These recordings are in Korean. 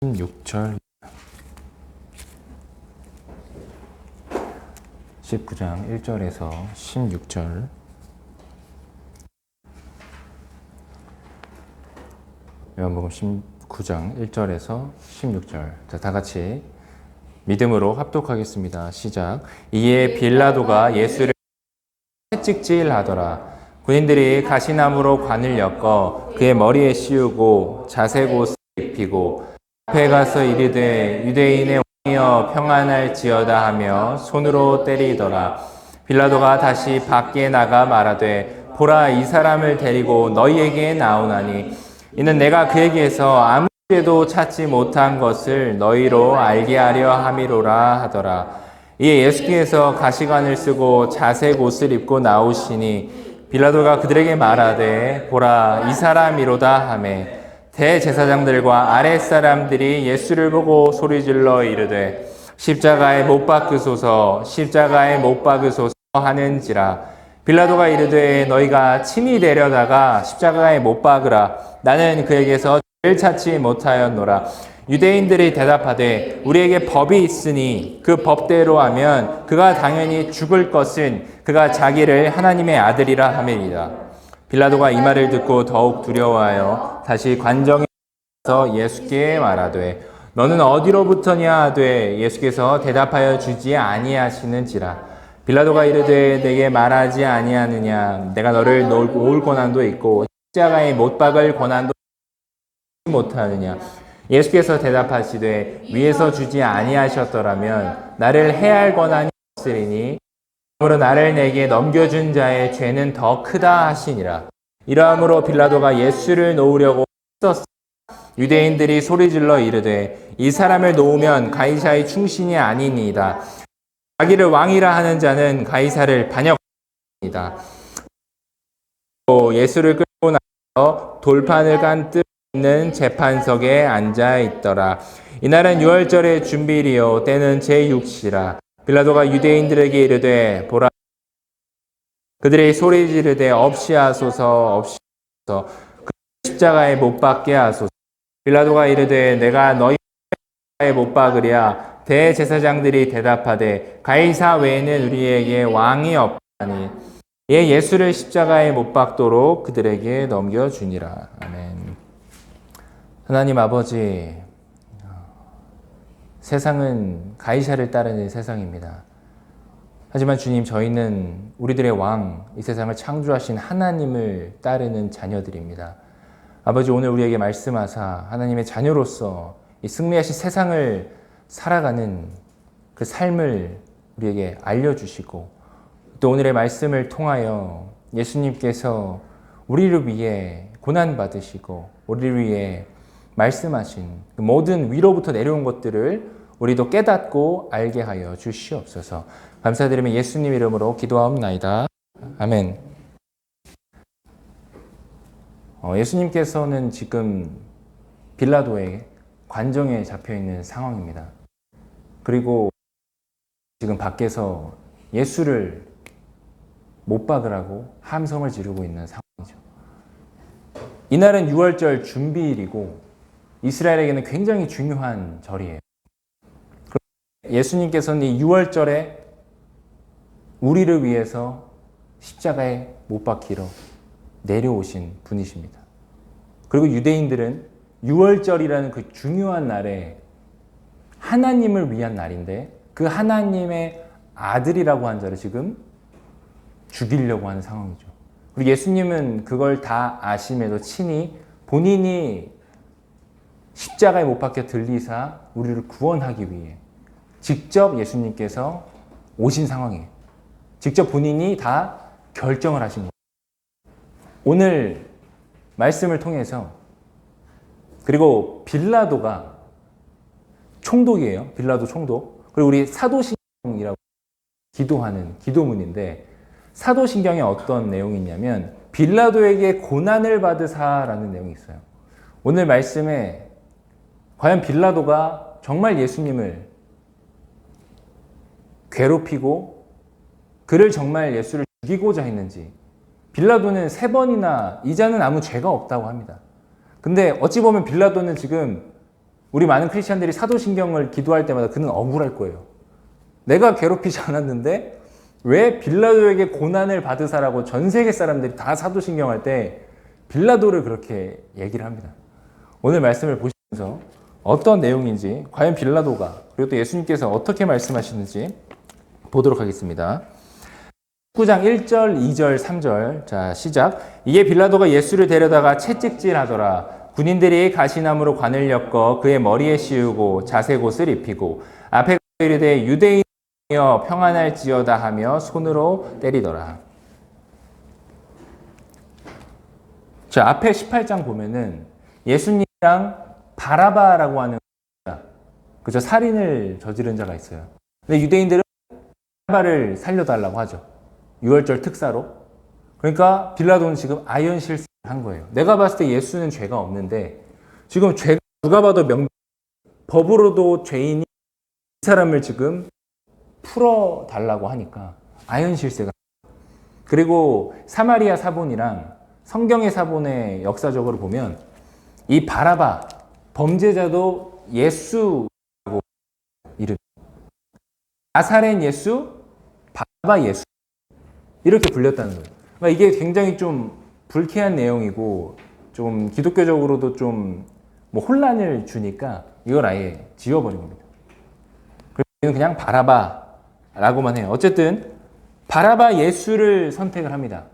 16절 19장 1절에서 16절 요한복음 19장 1절에서 16절 자, 다 같이 믿음으로 합독하겠습니다. 시작. 이에 빌라도가 예수를 채찍질하더라. 군인들이 가시나무로 관을 엮어 그의 머리에 씌우고 자색 옷을 입히고 앞에 가서 이르되 유대인의 왕이여 평안할지어다 하며 손으로 때리더라. 빌라도가 다시 밖에 나가 말하되 보라, 이 사람을 데리고 너희에게 나오나니 이는 내가 그에게서 아무 죄도 찾지 못한 것을 너희로 알게 하려 함이로라 하더라. 이에 예수께서 가시관을 쓰고 자색 옷을 입고 나오시니 빌라도가 그들에게 말하되 보라, 이 사람이로다 하매 대제사장들과 아랫사람들이 예수를 보고 소리질러 이르되 십자가에 못 박으소서, 십자가에 못 박으소서 하는지라. 빌라도가 이르되 너희가 친히 데려다가 십자가에 못 박으라. 나는 그에게서 죄를 찾지 못하였노라. 유대인들이 대답하되 우리에게 법이 있으니 그 법대로 하면 그가 당연히 죽을 것은 그가 자기를 하나님의 아들이라 함이니라. 빌라도가 이 말을 듣고 더욱 두려워하여 다시 관정에서 예수께 말하되 너는 어디로부터냐 하되 예수께서 대답하여 주지 아니하시는지라. 빌라도가 이르되 내게 말하지 아니하느냐. 내가 너를 놓을 권한도 있고 십자가에 못 박을 권한도 못하느냐. 예수께서 대답하시되 위에서 주지 아니하셨더라면 나를 해할 권한이 없으리니 그러므로 나를 내게 넘겨준 자의 죄는 더 크다 하시니라. 이러함으로 빌라도가 예수를 놓으려고 했었으나 유대인들이 소리질러 이르되 이 사람을 놓으면 가이사의 충신이 아니니이다. 자기를 왕이라 하는 자는 가이사를 반역합니다. 예수를 끌고 나서 돌판을 간 뜰 있는 재판석에 앉아 있더라. 이날은 유월절의 준비일이요 때는 제6시라. 빌라도가 유대인들에게 이르되 보라, 그들이 소리 지르되 없이 하소서, 없이 하소서, 그 십자가에 못 박게 하소서. 빌라도가 이르되 내가 너희 십자가에 못 박으랴. 대제사장들이 대답하되 가이사 외에는 우리에게 왕이 없다니. 이에 예수를 십자가에 못 박도록 그들에게 넘겨주니라. 아멘. 하나님 아버지, 세상은 가이사를 따르는 세상입니다. 하지만 주님, 저희는 우리들의 왕, 이 세상을 창조하신 하나님을 따르는 자녀들입니다. 아버지, 오늘 우리에게 말씀하사 하나님의 자녀로서 이 승리하신 세상을 살아가는 그 삶을 우리에게 알려주시고 또 오늘의 말씀을 통하여 예수님께서 우리를 위해 고난받으시고 우리를 위해 말씀하신 그 모든 위로부터 내려온 것들을 우리도 깨닫고 알게 하여 주시옵소서. 감사드리며 예수님 이름으로 기도하옵나이다. 아멘. 예수님께서는 지금 빌라도의 관정에 잡혀있는 상황입니다. 그리고 지금 밖에서 예수를 못 박으라고 함성을 지르고 있는 상황이죠. 이날은 유월절 준비일이고 이스라엘에게는 굉장히 중요한 절이에요. 예수님께서는 이 유월절에 우리를 위해서 십자가에 못 박히러 내려오신 분이십니다. 그리고 유대인들은 유월절이라는 그 중요한 날에 하나님을 위한 날인데 그 하나님의 아들이라고 한 자를 지금 죽이려고 하는 상황이죠. 그리고 예수님은 그걸 다 아심에도 친히 본인이 십자가에 못 박혀 들리사 우리를 구원하기 위해 직접 예수님께서 오신 상황이에요. 직접 본인이 다 결정을 하신 거예요. 오늘 말씀을 통해서 그리고 빌라도가 총독이에요. 빌라도 총독. 그리고 우리 사도신경이라고 기도하는 기도문인데 사도신경에 어떤 내용이 있냐면 빌라도에게 고난을 받으사라는 내용이 있어요. 오늘 말씀에 과연 빌라도가 정말 예수님을 괴롭히고 그를 정말 예수를 죽이고자 했는지 빌라도는 3번이나 이 자는 아무 죄가 없다고 합니다. 근데 어찌 보면 빌라도는 지금 우리 많은 크리스천들이 사도신경을 기도할 때마다 그는 억울할 거예요. 내가 괴롭히지 않았는데 왜 빌라도에게 고난을 받으사라고 전 세계 사람들이 다 사도신경 할 때 빌라도를 그렇게 얘기를 합니다. 오늘 말씀을 보시면서 어떤 내용인지, 과연 빌라도가, 그리고 또 예수님께서 어떻게 말씀하시는지 보도록 하겠습니다. 19장 1절, 2절, 3절. 자, 시작. 이에 빌라도가 예수를 데려다가 채찍질하더라. 군인들이 가시나무로 관을 엮어 그의 머리에 씌우고 자색옷을 입히고 앞에 가서 이르되 유대인이여 평안할지어다 하며 손으로 때리더라. 자, 앞에 18장 보면은 예수님이랑 바라바라고 하는 그죠? 살인을 저지른 자가 있어요. 근데 유대인들은 바라바를 살려달라고 하죠. 유월절 특사로. 그러니까 빌라도는 지금 아연 실수를 한 거예요. 내가 봤을 때 예수는 죄가 없는데 지금 죄가 누가 봐도 법으로도 죄인이 이 사람을 지금 풀어달라고 하니까 아연 실세가. 그리고 사마리아 사본이랑 성경의 사본의 역사적으로 보면 이 바라바 범죄자도 예수라고 이름. 나사렛 예수, 바라바 예수 이렇게 불렸다는 거예요. 그러니까 이게 굉장히 좀 불쾌한 내용이고 좀 기독교적으로도 좀 뭐 혼란을 주니까 이걸 아예 지워버린 겁니다. 그래서 그냥 바라바라고만 해요. 어쨌든 바라바 예수를 선택을 합니다.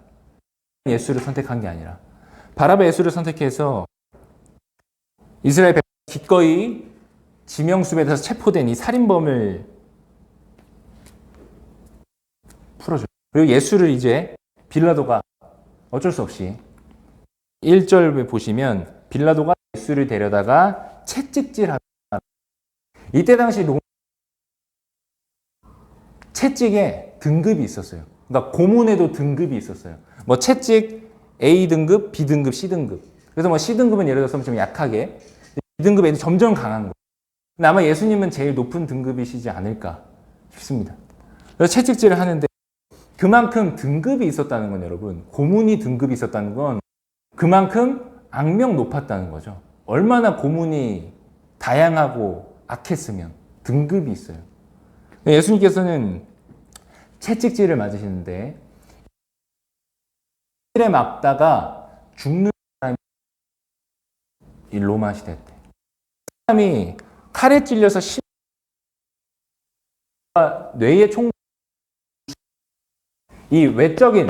예수를 선택한 게 아니라 바라바 예수를 선택해서 이스라엘 백성 기꺼이 지명수배돼서 체포된 이 살인범을 풀어줘요. 그리고 예수를 이제 빌라도가 어쩔 수 없이 1절에 보시면 빌라도가 예수를 데려다가 채찍질하다. 이때 당시 채찍에 등급이 있었어요. 그러니까 고문에도 등급이 있었어요. 뭐 채찍 A 등급, B 등급, C 등급. 그래서 뭐 C 등급은 예를 들어서 좀 약하게, B 등급 애들 점점 강한 거예요. 근데 아마 예수님은 제일 높은 등급이시지 않을까 싶습니다. 그래서 채찍질을 하는데 그만큼 등급이 있었다는 건 여러분, 고문이 등급이 있었다는 건 그만큼 악명 높았다는 거죠. 얼마나 고문이 다양하고 악했으면 등급이 있어요. 예수님께서는 채찍질을 맞으시는데 에 맞다가 죽는 사람이 이 로마 시대 때 사람이 칼에 찔려서 뇌에 이 외적인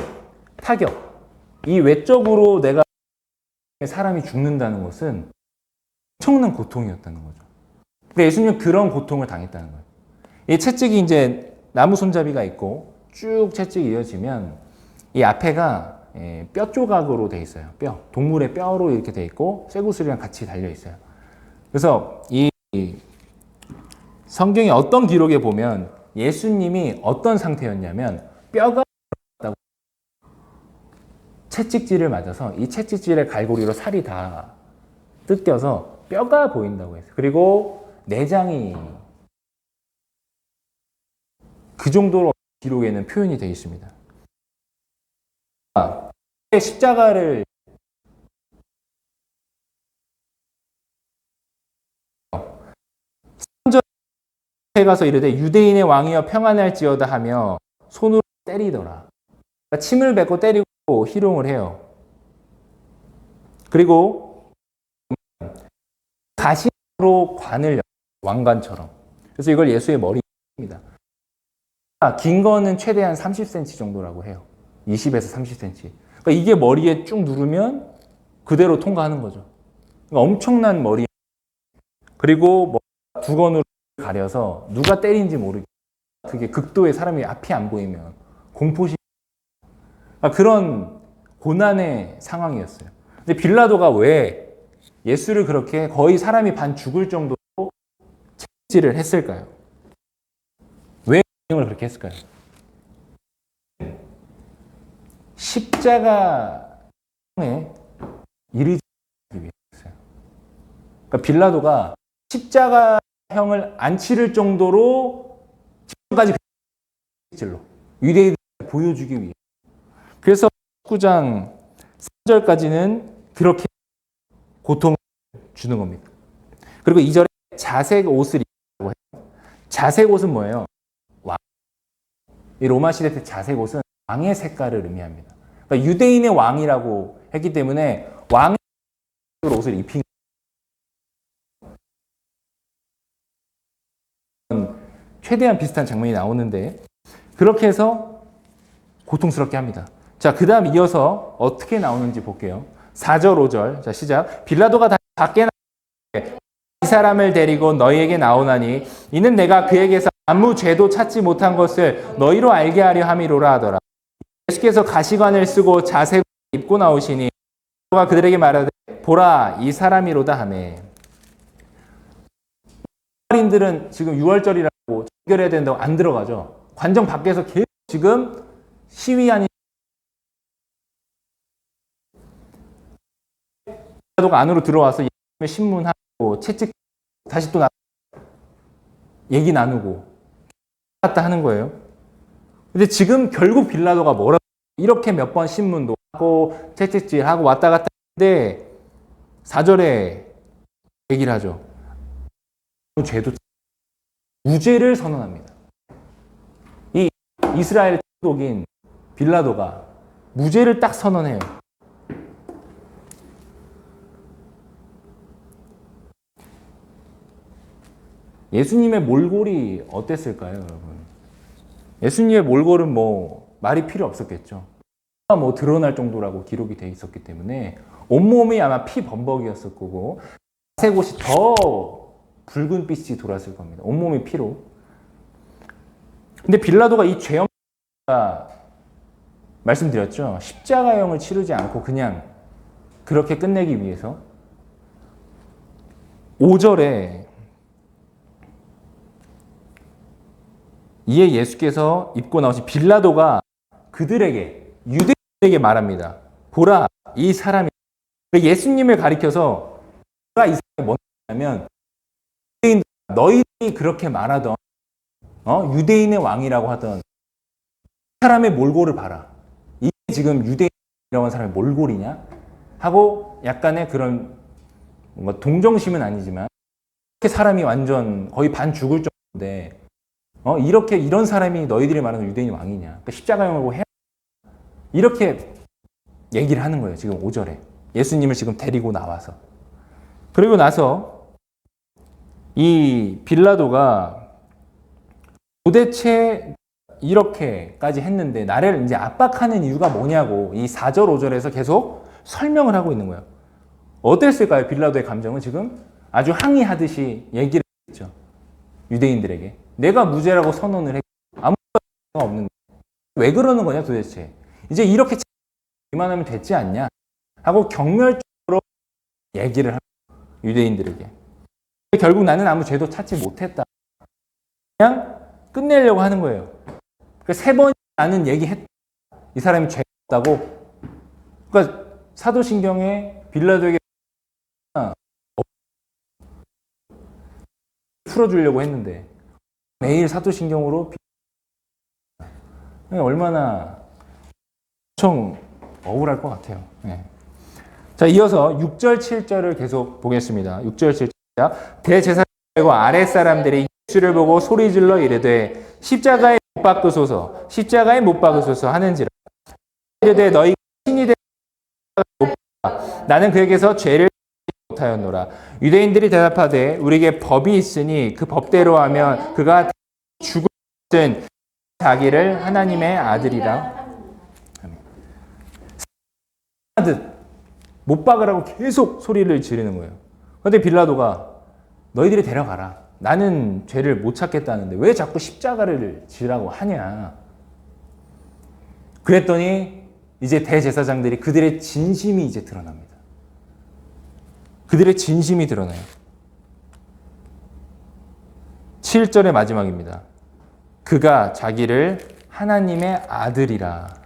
타격, 이 외적으로 내가 사람이 죽는다는 것은 엄청난 고통이었다는 거죠. 근데 예수님은 그런 고통을 당했다는 거예요. 이 채찍이 이제 나무 손잡이가 있고 쭉 채찍이 이어지면 이 앞에가 뼈 조각으로 돼 있어요. 뼈, 동물의 뼈로 이렇게 돼 있고 쇠구슬이랑 같이 달려 있어요. 그래서 이 성경의 어떤 기록에 보면 예수님이 어떤 상태였냐면 뼈가 채찍질을 맞아서 이 채찍질의 갈고리로 살이 다 뜯겨서 뼈가 보인다고 했어요. 그리고 내장이 그 정도로 기록에는 표현이 되어 있습니다. 십자가를 에 가서 이르되 유대인의 왕이여 평안할지어다 하며 손으로 때리더라. 그러니까 침을 뱉고 때리고 희롱을 해요. 그리고 가시로 관을 왕관처럼. 그래서 이걸 예수의 머리입니다. 긴 거는 최대한 30cm 정도라고 해요. 20에서 30cm. 그러니까 이게 머리에 쭉 누르면 그대로 통과하는 거죠. 그러니까 엄청난 머리. 그리고 두건으로 가려서 누가 때린지 모르게. 그게 극도의 사람이 앞이 안 보이면 공포심. 그런 고난의 상황이었어요. 근데 빌라도가 왜 예수를 그렇게 거의 사람이 반 죽을 정도로 채찍질을 했을까요? 왜 을 그렇게 했을까요? 십자가에 이르지 위해서요. 그러니까 빌라도가 십자가형을 안 치를 정도로 지금까지 채찍질로 유대인을 보여주기 위해. 그래서 19장 3절까지는 그렇게 고통을 주는 겁니다. 그리고 2절에 자색 옷을 입고 해요. 자색 옷은 뭐예요? 왕. 이 로마 시대 때 자색 옷은 왕의 색깔을 의미합니다. 그러니까 유대인의 왕이라고 했기 때문에 왕의 옷을 입힌 최대한 비슷한 장면이 나오는데 그렇게 해서 고통스럽게 합니다. 자, 그 다음 이어서 어떻게 나오는지 볼게요. 4절, 5절. 자, 시작. 빌라도가 밖에 나가되 이 사람을 데리고 너희에게 나오나니 이는 내가 그에게서 아무 죄도 찾지 못한 것을 너희로 알게 하려 함이로라 하더라. 예수께서 가시관을 쓰고 자색을 입고 나오시니 그가 그들에게 말하되 보라 이 사람이로다 하매. 인들은 지금 6월절이라고 해결해야 된다고 안 들어가죠. 관정 밖에서 계속 지금 시위하는 빌라도가 안으로 들어와서 신문하고 채찍 다시 또 얘기 나누고 왔다 하는 거예요. 근데 지금 결국 빌라도가 뭐라고 이렇게 몇 번 신문도 하고 채찍질하고 왔다 갔다 하는데 4절에 얘기를 하죠. 죄도 무죄를 선언합니다. 이 이스라엘 총독인 빌라도가 무죄를 딱 선언해요. 예수님의 몰골이 어땠을까요, 여러분? 예수님의 몰골은 뭐 말이 필요 없었겠죠. 뭐 드러날 정도라고 기록이 돼 있었기 때문에 온몸이 아마 피 범벅이었을 거고 자색 옷이 더 붉은 빛이 돌았을 겁니다. 온몸이 피로. 근데 빌라도가 이 죄 없는 말씀드렸죠. 십자가형을 치르지 않고 그냥 그렇게 끝내기 위해서 5절에 이에 예수께서 입고 나오신 빌라도가 그들에게 유대인에게 말합니다. 보라 이 사람이 예수님을 가리켜서 보라 이 사람이 뭐냐면 너희들이 그렇게 말하던 유대인의 왕이라고 하던 사람의 몰골을 봐라. 이게 지금 유대인이라고 하는 사람의 몰골이냐? 하고 약간의 그런 뭔가 동정심은 아니지만 이렇게 사람이 완전 거의 반 죽을 정도인데 이렇게 이런 사람이 너희들이 말하는 유대인 왕이냐? 그러니까 십자가형으로 해 이렇게 얘기를 하는 거예요. 지금 5절에 예수님을 지금 데리고 나와서 그리고 나서 이 빌라도가 도대체 이렇게까지 했는데 나를 이제 압박하는 이유가 뭐냐고 이 4절 5절에서 계속 설명을 하고 있는 거예요. 어땠을까요? 빌라도의 감정은 지금 아주 항의하듯이 얘기를 했죠. 유대인들에게 내가 무죄라고 선언을 했고 아무 죄가 없는데 왜 그러는 거냐 도대체. 이제 이렇게 이만하면 됐지 않냐 하고 경멸적으로 얘기를 합니다. 유대인들에게. 결국 나는 아무 죄도 찾지 못했다. 그냥 끝내려고 하는 거예요. 그러니까 3번 나는 얘기했다. 이 사람이 죄가 없다고. 그러니까 사도신경에 빌라도에게 풀어주려고 했는데 매일 사도신경으로 얼마나 엄청 억울할 것 같아요. 네. 자, 이어서 6절, 7절을 계속 보겠습니다. 6절, 7절. 대제사장과 아랫사람들이 예수를 보고 소리질러 이르되 십자가에 못 박으소서, 십자가에 못 박으소서 하는지라. 이르되 너희가 신이 되어 못 박아. 나는 그에게서 죄를 못하였노라. 유대인들이 대답하되 우리에게 법이 있으니 그 법대로 하면 그가 죽을 것은 자기를 하나님의 아들이라. 못 박으라고 계속 소리를 지르는 거예요. 그런데 빌라도가 너희들이 데려가라. 나는 죄를 못 찾겠다는데 왜 자꾸 십자가를 지라고 하냐. 그랬더니 이제 대제사장들이 그들의 진심이 이제 드러납니다. 그들의 진심이 드러나요. 7절의 마지막입니다. 그가 자기를 하나님의 아들이라.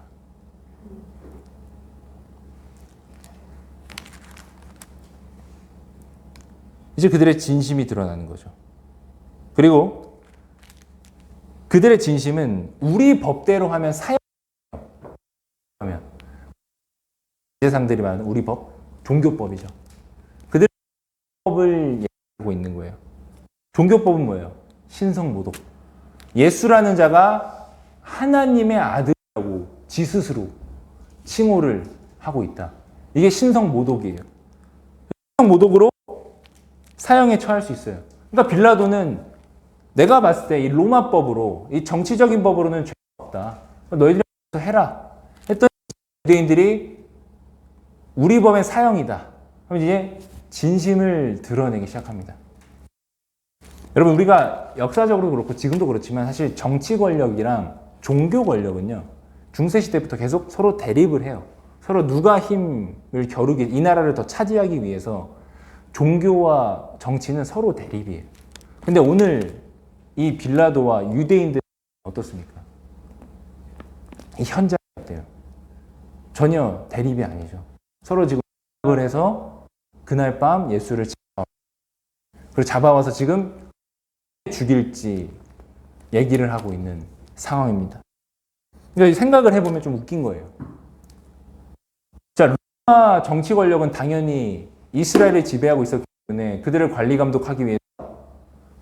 이제 그들의 진심이 드러나는 거죠. 그리고 그들의 진심은 우리 법대로 하면 사형 하면 제사장들이 말하는 우리 법, 종교법이죠. 그들의 법을 얘기하고 있는 거예요. 종교법은 뭐예요? 신성모독. 예수라는 자가 하나님의 아들이라고 지 스스로 칭호를 하고 있다. 이게 신성모독이에요. 신성모독으로 사형에 처할 수 있어요. 그러니까 빌라도는 내가 봤을 때 이 로마법으로, 이 정치적인 법으로는 죄가 없다. 너희들이 해라. 했더니 유대인들이 우리 법엔 사형이다. 그럼 이제 진심을 드러내기 시작합니다. 여러분, 우리가 역사적으로 그렇고 지금도 그렇지만 사실 정치 권력이랑 종교 권력은요, 중세시대부터 계속 서로 대립을 해요. 서로 누가 힘을 겨루기, 이 나라를 더 차지하기 위해서 종교와 정치는 서로 대립이에요. 근데 오늘 이 빌라도와 유대인들은 어떻습니까? 이 현장이 어때요? 전혀 대립이 아니죠. 서로 지금 을 해서 그날 밤 예수를 잡아와서 지금 죽일지 얘기를 하고 있는 상황입니다. 그러니까 생각을 해보면 좀 웃긴 거예요. 자, 로마 정치 권력은 당연히 이스라엘을 지배하고 있었기 때문에 그들을 관리 감독하기 위해서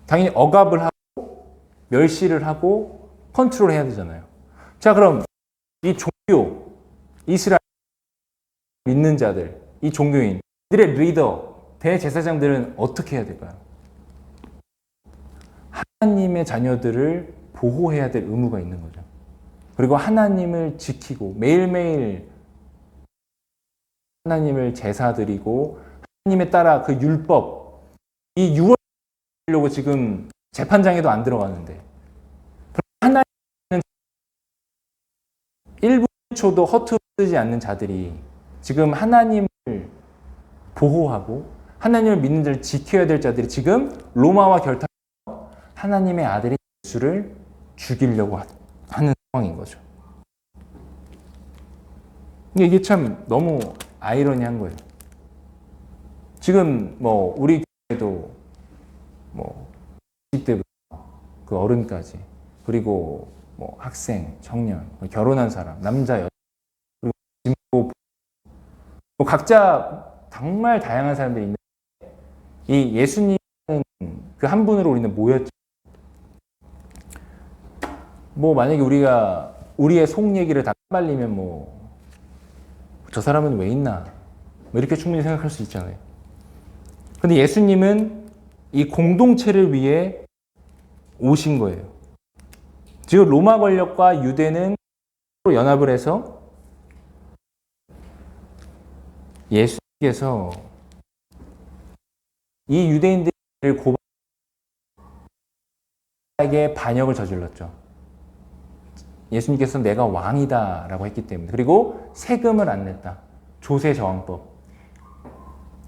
당연히 억압을 하고 멸시를 하고 컨트롤해야 되잖아요. 자, 그럼 이 종교, 이스라엘 믿는 자들, 이 종교인, 들의 리더, 대제사장들은 어떻게 해야 될까요? 하나님의 자녀들을 보호해야 될 의무가 있는 거죠. 그리고 하나님을 지키고 매일매일 하나님을 제사드리고 하나님에 따라 그 율법, 이 유언을 지키려고 지금 재판장에도 안 들어가는데 하나님은 1분초도 허투루지 않는 자들이 지금 하나님을 보호하고 하나님을 믿는 자를 지켜야 될 자들이 지금 로마와 결탁해서 하나님의 아들인 예수를 죽이려고 하는 상황인 거죠. 근데 이게 참 너무 아이러니한 거예요. 지금 뭐 우리 교회도 뭐 20대부터 그 어른까지, 그리고 뭐 학생, 청년, 결혼한 사람, 남자, 여자, 그리고 진보, 뭐 각자 정말 다양한 사람들이 있는데 이 예수님은 그 한 분으로 우리는 모였죠. 뭐 만약에 우리가 우리의 속 얘기를 다 빨리면 뭐 저 사람은 왜 있나 뭐 이렇게 충분히 생각할 수 있잖아요. 근데 예수님은 이 공동체를 위해 오신 거예요. 지금 로마 권력과 유대는 연합을 해서 예수님께서 이 유대인들을 고발에게 반역을 저질렀죠. 예수님께서 내가 왕이다 라고 했기 때문에. 그리고 세금을 안 냈다. 조세저항법.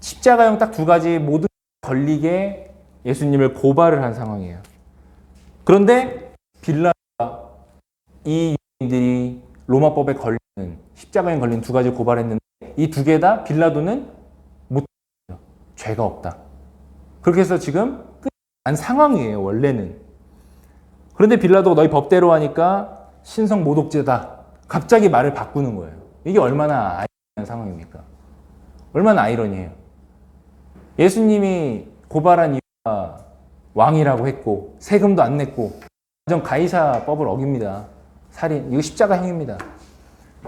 십자가형 딱 두 가지 모두 걸리게 예수님을 고발을 한 상황이에요. 그런데 빌라도가 이 유대인들이 로마법에 걸리는, 십자가형 걸린 두 가지 고발했는데 이 두 개 다 빌라도는 못, 죄가 없다. 그렇게 해서 지금 끝난 상황이에요, 원래는. 그런데 빌라도가 너희 법대로 하니까 신성 모독죄다. 갑자기 말을 바꾸는 거예요. 이게 얼마나 아이러니한 상황입니까? 얼마나 아이러니해요. 예수님이 고발한 이유가 왕이라고 했고 세금도 안 냈고 완전 가이사법을 어깁니다. 살인, 이거 십자가형입니다.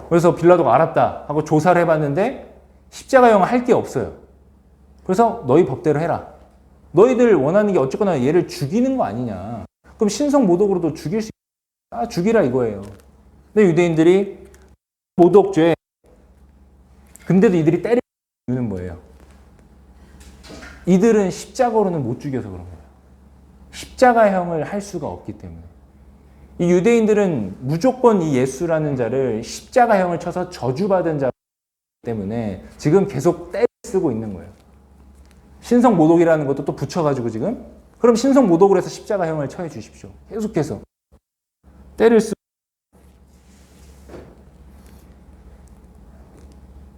그래서 빌라도가 알았다 하고 조사를 해봤는데 십자가형은 할 게 없어요. 그래서 너희 법대로 해라. 너희들 원하는 게 어쨌거나 얘를 죽이는 거 아니냐. 그럼 신성 모독으로도 죽일 수 있다. 죽이라 이거예요. 근데 유대인들이 모독죄, 근데도 이들이 때리는 이유는 뭐예요? 이들은 십자가로는 못 죽여서 그런 거예요. 십자가형을 할 수가 없기 때문에. 이 유대인들은 무조건 이 예수라는 자를 십자가형을 쳐서 저주받은 자이기 때문에 지금 계속 때를 쓰고 있는 거예요. 신성 모독이라는 것도 또 붙여가지고 지금 그럼 신성 모독으로 해서 십자가형을 처해 주십시오. 계속해서 때를 쓰고.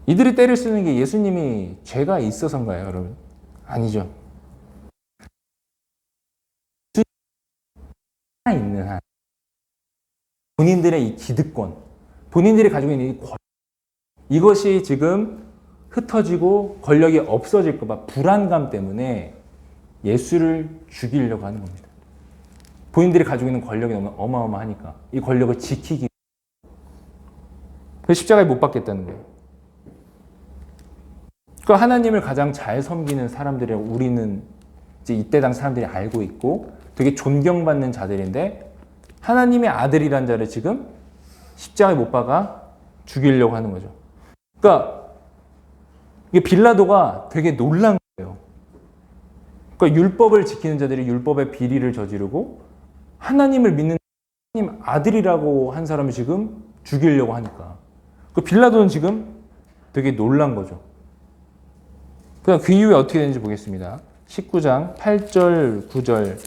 이들이 때를 쓰는 게 예수님이 죄가 있어서인가요, 여러분? 아니죠. 있는 한 본인들의 이 기득권, 본인들이 가지고 있는 이 권력, 이것이 지금 흩어지고 권력이 없어질까 봐 불안감 때문에 예수를 죽이려고 하는 겁니다. 본인들이 가지고 있는 권력이 너무 어마어마하니까 이 권력을 지키기 위해 십자가에 못 박겠다는 거예요. 그 하나님을 가장 잘 섬기는 사람들이라고 우리는 이제 이때 당 사람들이 알고 있고 되게 존경받는 자들인데 하나님의 아들이란 자를 지금 십자가에 못 박아 죽이려고 하는 거죠. 그러니까 이게 빌라도가 되게 놀란 거예요. 그러니까 율법을 지키는 자들이 율법의 비리를 저지르고 하나님을 믿는 하나님 아들이라고 한 사람을 지금 죽이려고 하니까 그 빌라도는 지금 되게 놀란 거죠. 그럼 그 이후에 어떻게 되는지 보겠습니다. 19장 8절, 9절,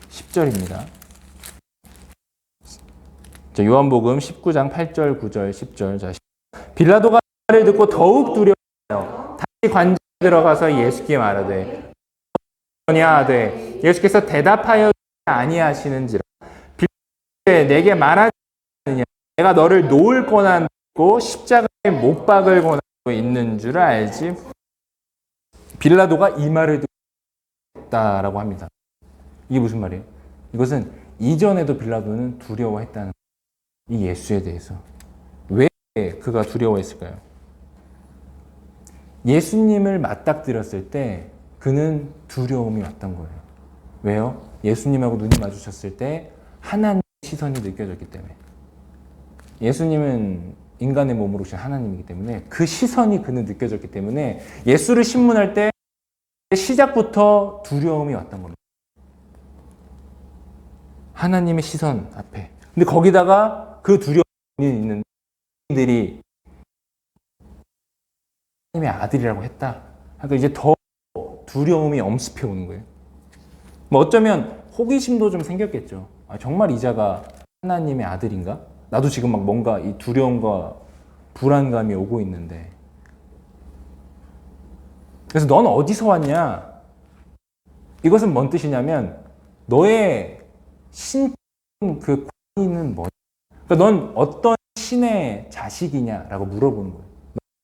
10절입니다. 요한복음 19장 8절, 9절, 10절. 자, 빌라도가 말을 듣고 더욱 두려워하여 다시 관중에 들어가서 예수께 말하되 뭐냐 하되 예수께서 대답하여 아니하시는지라 빌라도에 내게 말하지 않느냐 내가 너를 놓을 권한 있고 십자가에 못 박을 권한 있는 줄 알지. 빌라도가 이 말을 듣고 했다라고 합니다. 이게 무슨 말이에요? 이것은 이전에도 빌라도는 두려워했다는 이 예수에 대해서. 왜 그가 두려워했을까요? 예수님을 맞닥뜨렸을 때 그는 두려움이 왔던 거예요. 왜요? 예수님하고 눈이 마주쳤을 때 하나님의 시선이 느껴졌기 때문에. 예수님은 인간의 몸으로 오신 하나님이기 때문에 그 시선이 그는 느껴졌기 때문에 예수를 신문할 때 시작부터 두려움이 왔던 겁니다. 하나님의 시선 앞에. 근데 거기다가 그 두려움이 있는 들이 하나님의 아들이라고 했다. 그러니까 이제 더 두려움이 엄습해 오는 거예요. 뭐 어쩌면 호기심도 좀 생겼겠죠. 아, 정말 이 자가 하나님의 아들인가? 나도 지금 막 뭔가 이 두려움과 불안감이 오고 있는데. 그래서 넌 어디서 왔냐? 이것은 뭔 뜻이냐면 너의 신 그 권위는 뭐냐? 그러니까 넌 어떤 신의 자식이냐라고 물어보는 거예요.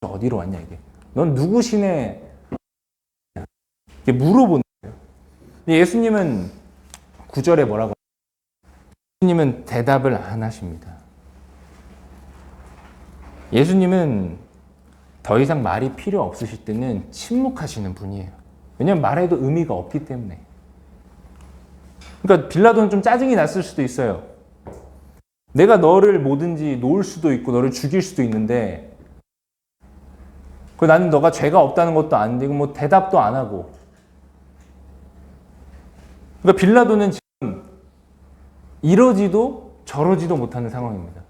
넌 어디로 왔냐 이게? 넌 누구 신의 이게 물어보는 거예요. 예수님은 9절에 뭐라고? 예수님은 대답을 안 하십니다. 예수님은 더 이상 말이 필요 없으실 때는 침묵하시는 분이에요. 왜냐하면 말해도 의미가 없기 때문에. 그러니까 빌라도는 좀 짜증이 났을 수도 있어요. 내가 너를 뭐든지 놓을 수도 있고 너를 죽일 수도 있는데 나는 너가 죄가 없다는 것도 안 되고 뭐 대답도 안 하고. 그러니까 빌라도는 지금 이러지도 저러지도 못하는 상황입니다.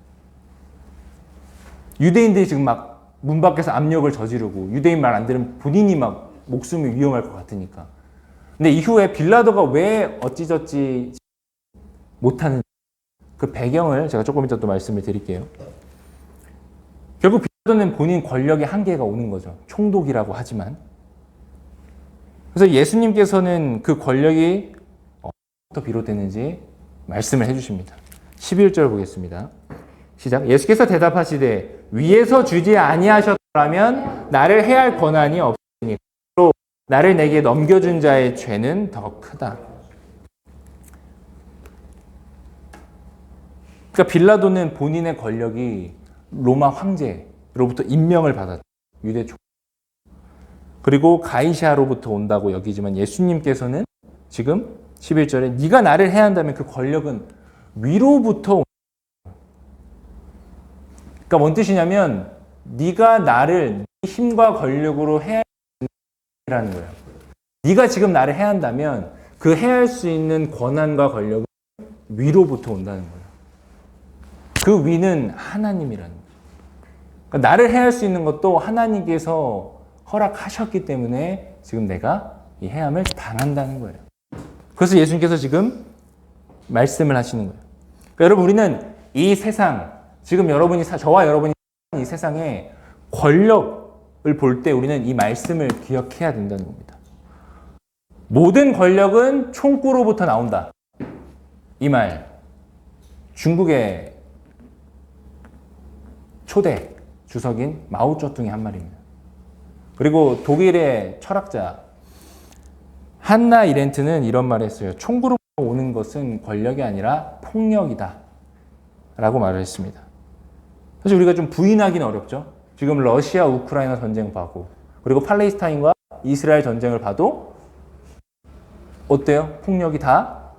유대인들이 지금 막 문 밖에서 압력을 저지르고 유대인 말 안 들으면 본인이 막 목숨이 위험할 것 같으니까. 근데 이후에 빌라도가 왜 어찌저찌 못하는지 그 배경을 제가 조금 이따 또 말씀을 드릴게요. 결국 빌라도는 본인 권력의 한계가 오는 거죠. 총독이라고 하지만. 그래서 예수님께서는 그 권력이 어디부터 비롯되는지 말씀을 해주십니다. 11절 보겠습니다. 시작. 예수께서 대답하시되 위에서 주지 아니하셨더라면 나를 해할 권한이 없으니 또 나를 내게 넘겨준 자의 죄는 더 크다. 그러니까 빌라도는 본인의 권력이 로마 황제로부터 임명을 받았죠. 유대 총. 그리고 가이사로부터 온다고 여기지만 예수님께서는 지금 11절에 네가 나를 해야 한다면 그 권력은 위로부터 온다. 그러니까 뭔 뜻이냐면 네가 나를 네 힘과 권력으로 해야 한다는 거예요. 네가 지금 나를 해야 한다면 그 해야 할 수 있는 권한과 권력은 위로부터 온다는 거예요. 그 위는 하나님이라는 거예요. 그러니까 나를 해야 할 수 있는 것도 하나님께서 허락하셨기 때문에 지금 내가 이 해함을 당한다는 거예요. 그래서 예수님께서 지금 말씀을 하시는 거예요. 그러니까 여러분 우리는 이 세상 지금 저와 여러분이 이 세상에 권력을 볼 때 우리는 이 말씀을 기억해야 된다는 겁니다. 모든 권력은 총구로부터 나온다. 이 말 중국의 초대 주석인 마오쩌둥이 한 말입니다. 그리고 독일의 철학자 한나 이렌트는 이런 말을 했어요. 총구로부터 오는 것은 권력이 아니라 폭력이다 라고 말을 했습니다. 사실 우리가 좀 부인하기는 어렵죠. 지금 러시아 우크라이나 전쟁 봐고 그리고 팔레스타인과 이스라엘 전쟁을 봐도 어때요? 폭력이 다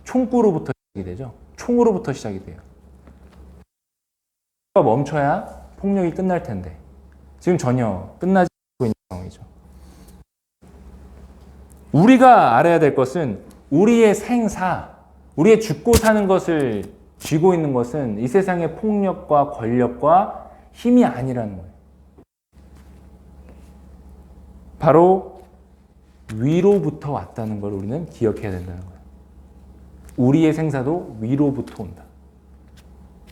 총구로부터 시작이 되죠. 총으로부터 시작이 돼요. 멈춰야 폭력이 끝날 텐데 지금 전혀 끝나지 않고 있는 상황이죠. 우리가 알아야 될 것은 우리의 생사, 우리의 죽고 사는 것을 쥐고 있는 것은 이 세상의 폭력과 권력과 힘이 아니라는 거예요. 바로 위로부터 왔다는 걸 우리는 기억해야 된다는 거예요. 우리의 생사도 위로부터 온다.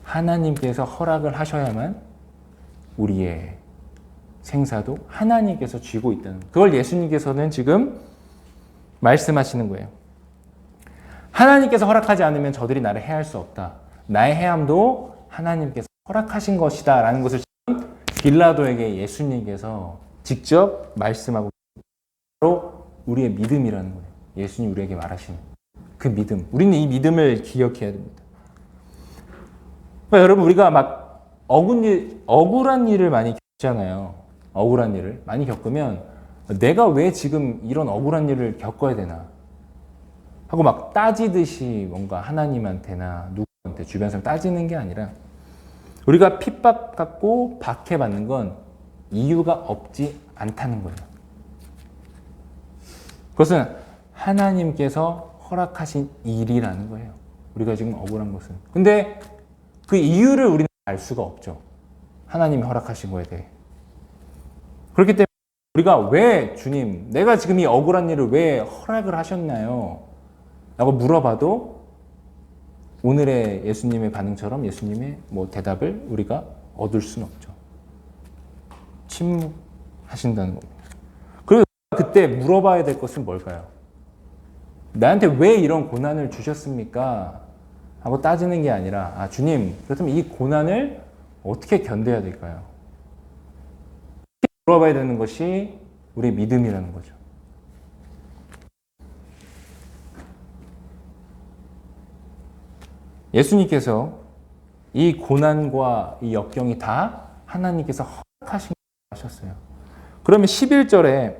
하나님께서 허락을 하셔야만 우리의 생사도 하나님께서 쥐고 있다는 거예요. 그걸 예수님께서는 지금 말씀하시는 거예요. 하나님께서 허락하지 않으면 저들이 나를 해할 수 없다. 나의 해함도 하나님께서 허락하신 것이다 라는 것을 지금 빌라도에게 예수님께서 직접 말씀하고 바로 우리의 믿음이라는 거예요. 예수님 우리에게 말하시는 그 믿음. 우리는 이 믿음을 기억해야 됩니다. 그러니까 여러분 우리가 막 억울한 일을 많이 겪잖아요. 억울한 일을 많이 겪으면 내가 왜 지금 이런 억울한 일을 겪어야 되나 하고 막 따지듯이 뭔가 하나님한테나 누구한테 주변 사람 따지는 게 아니라 우리가 핍박받고 박해받는 건 이유가 없지 않다는 거예요. 그것은 하나님께서 허락하신 일이라는 거예요. 우리가 지금 억울한 것은. 근데 그 이유를 우리는 알 수가 없죠. 하나님이 허락하신 거에 대해. 그렇기 때문에 우리가 왜 주님, 내가 지금 이 억울한 일을 왜 허락을 하셨나요? 라고 물어봐도 오늘의 예수님의 반응처럼 예수님의 대답을 우리가 얻을 수는 없죠. 침묵하신다는 겁니다. 그리고 그때 물어봐야 될 것은 뭘까요? 나한테 왜 이런 고난을 주셨습니까? 하고 따지는 게 아니라 주님, 그렇다면 이 고난을 어떻게 견뎌야 될까요? 물어봐야 되는 것이 우리의 믿음이라는 거죠. 예수님께서 이 고난과 이 역경이 다 하나님께서 허락하신 하셨어요. 그러면 11절을